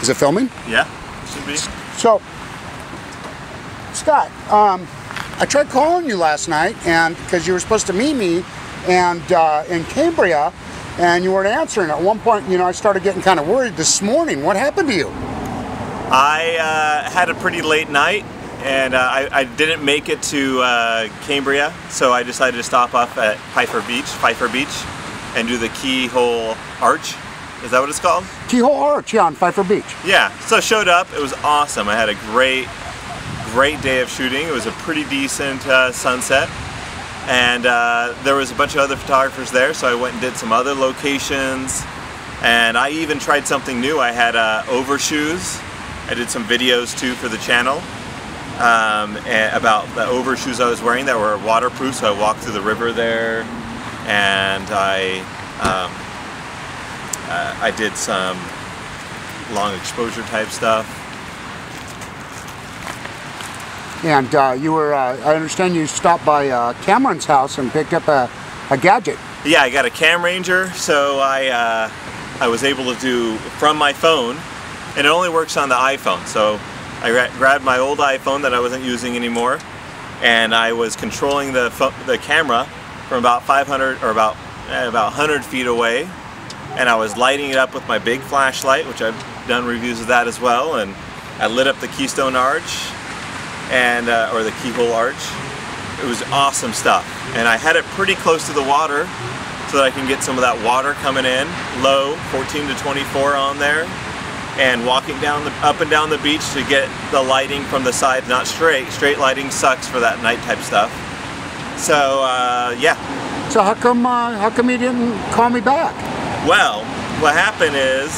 Is it filming? Yeah, should be. So, Scott, I tried calling you last night, and because you were supposed to meet me, and in Cambria, and you weren't answering. At one point, you know, I started getting kind of worried this morning. What happened to you? I had a pretty late night, and I didn't make it to Cambria, so I decided to stop off at Pfeiffer Beach, and do the Keyhole Arch. Is that what it's called? Keyhole Arch, yeah, on Pfeiffer Beach. Yeah, so showed up. It was awesome. I had a great day of shooting. It was a pretty decent sunset, and there was a bunch of other photographers there, so I went and did some other locations, and I even tried something new. I had overshoes. I did some videos too for the channel about the overshoes I was wearing that were waterproof, so I walked through the river there, and I did some long exposure type stuff. And you were, I understand you stopped by Cameron's house and picked up a gadget. Yeah, I got a Cam Ranger, so I was able to do from my phone, and it only works on the iPhone. So I grabbed my old iPhone that I wasn't using anymore, and I was controlling the camera from about 500 or about 100 feet away, and I was lighting it up with my big flashlight, which I've done reviews of that as well, and I lit up the Keystone Arch, and or the Keyhole Arch. It was awesome stuff, and I had it pretty close to the water so that I can get some of that water coming in low, 14 to 24 on there, and walking down up and down the beach to get the lighting from the side, not straight lighting sucks for that night type stuff. So yeah. So how come you didn't call me back? Well, what happened is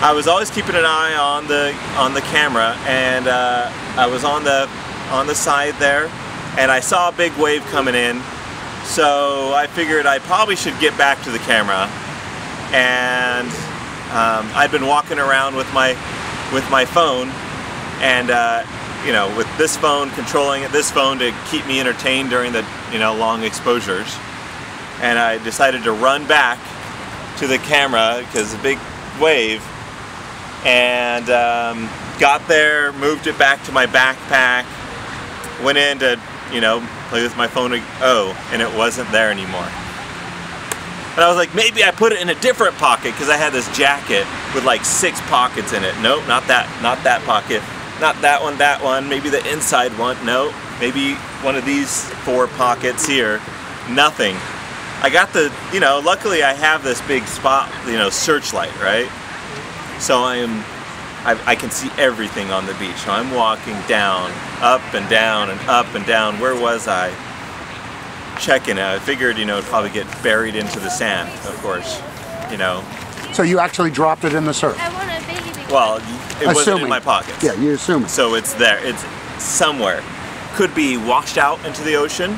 I was always keeping an eye on the camera, and I was on the side there, and I saw a big wave coming in, so I figured I probably should get back to the camera. And I'd been walking around with my phone, and you know, with this phone, controlling this phone to keep me entertained during the long exposures, and I decided to run back to the camera because a big wave, and got there, moved it back to my backpack, went in to play with my phone, and it wasn't there anymore. And I was like, maybe I put it in a different pocket, because I had this jacket with like 6 pockets in it. Nope, not that pocket, not that one, maybe the inside one, nope, maybe one of these 4 pockets here, nothing. I got the, luckily I have this big spot, searchlight, right? So I can see everything on the beach. So I'm walking down, up and down and up and down. Where was I? Checking it. I figured, it'd probably get buried into the sand, of course, So you actually dropped it in the surf? I want a baby. Well, it wasn't in my pockets. Yeah, you assume. So it's there. It's somewhere. Could be washed out into the ocean.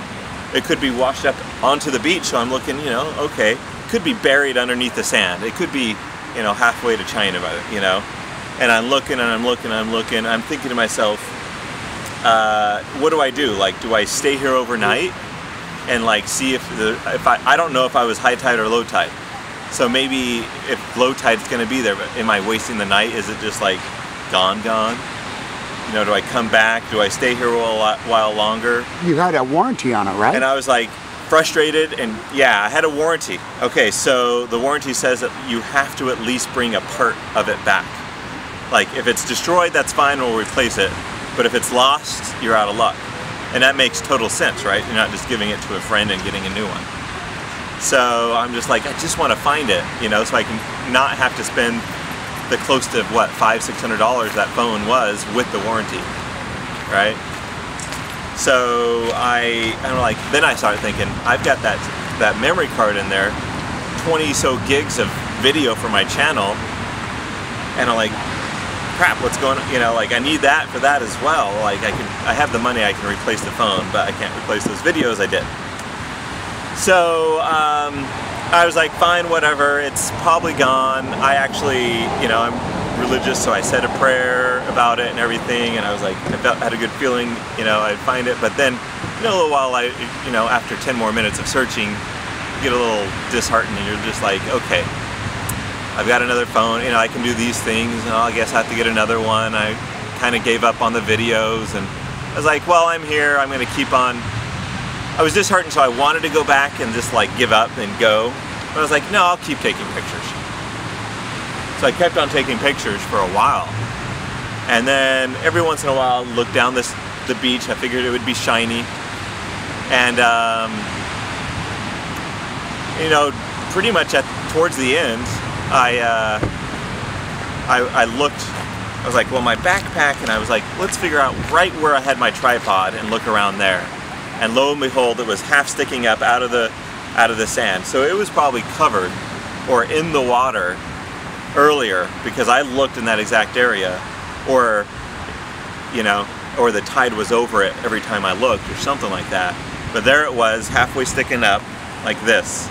It could be washed up onto the beach. So I'm looking, okay. Could be buried underneath the sand. It could be, halfway to China, And I'm looking and I'm looking and I'm looking. I'm thinking to myself, what do I do? Like, do I stay here overnight and like see if I don't know if I was high tide or low tide. So maybe if low tide's going to be there, but am I wasting the night? Is it just like gone? Do I come back? Do I stay here a while longer? You had a warranty on it, right? And I was like frustrated, and yeah, I had a warranty. Okay, so the warranty says that you have to at least bring a part of it back. Like if it's destroyed, that's fine, we'll replace it. But if it's lost, you're out of luck. And that makes total sense, right? You're not just giving it to a friend and getting a new one. So I'm just like, I just want to find it, so I can not have to spend the close to what, $500–600 that phone was with the warranty, right? So I'm like, then I started thinking, I've got that memory card in there, 20 so gigs of video for my channel, and I'm like, crap, what's going on? Like I need that for that as well. Like I have the money, I can replace the phone, but I can't replace those videos I did. So I was like, fine, whatever, it's probably gone. I actually, I'm religious, so I said a prayer about it and everything, and I was like, had a good feeling, I'd find it. But then, a little while, after 10 more minutes of searching, you get a little disheartened, and you're just like, okay, I've got another phone, you know, I can do these things, and I guess I have to get another one. I kind of gave up on the videos, and I was like, well, I'm here, I'm going to keep on. I was disheartened, so I wanted to go back and just like give up and go. But I was like, no, I'll keep taking pictures. So I kept on taking pictures for a while. And then every once in a while, I'd look down the beach. I figured it would be shiny. And, you know, pretty much towards the end, I looked, I was like, well, my backpack, and I was like, let's figure out right where I had my tripod and look around there. And lo and behold, it was half sticking up out of the sand. So it was probably covered or in the water earlier, because I looked in that exact area, or, you know, or the tide was over it every time I looked or something like that. But there it was, halfway sticking up like this.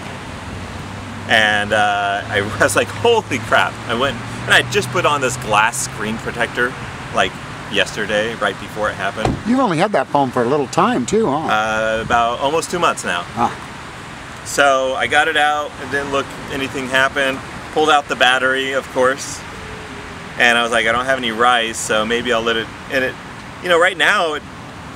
And I was like, holy crap. I went, and I just put on this glass screen protector like yesterday, right before it happened. You've only had that phone for a little time too, huh? About almost 2 months now. Ah. So I got it out, and didn't look anything happen. Pulled out the battery, of course. And I was like, I don't have any rice, so maybe I'll let it, and it, you know, right now,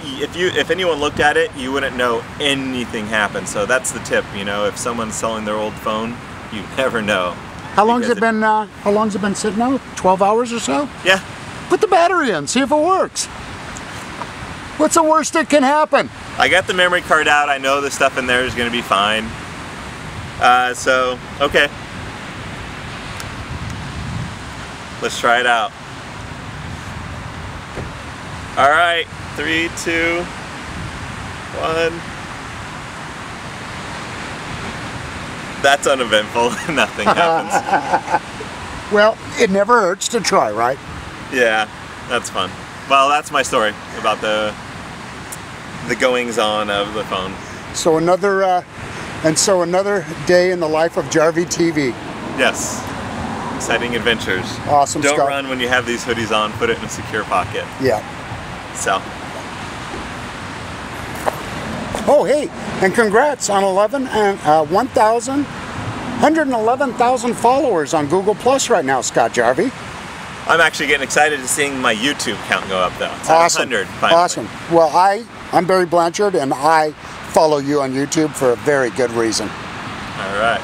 if anyone looked at it, you wouldn't know anything happened. So that's the tip, you know, if someone's selling their old phone, you never know. How long's it been sitting out? 12 hours or so? Yeah. Put the battery in, see if it works. What's the worst that can happen? I got the memory card out. I know the stuff in there is going to be fine. So, okay. Let's try it out. All right, 3, 2, 1. That's uneventful. Nothing happens. Well, it never hurts to try, right? Yeah, that's fun. Well, that's my story about the goings on of the phone. So another day in the life of JARVIE TV. Yes. Exciting adventures. Awesome, Don't Scott. run when you have these hoodies on. Put it in a secure pocket. Yeah. So. Oh, hey, and congrats on 111,000 followers on Google Plus right now, Scott JARVIE. I'm actually getting excited to seeing my YouTube count go up, though. It's Awesome. 100 finally. Awesome. Well, I'm Barry Blanchard, and I follow you on YouTube for a very good reason. All right.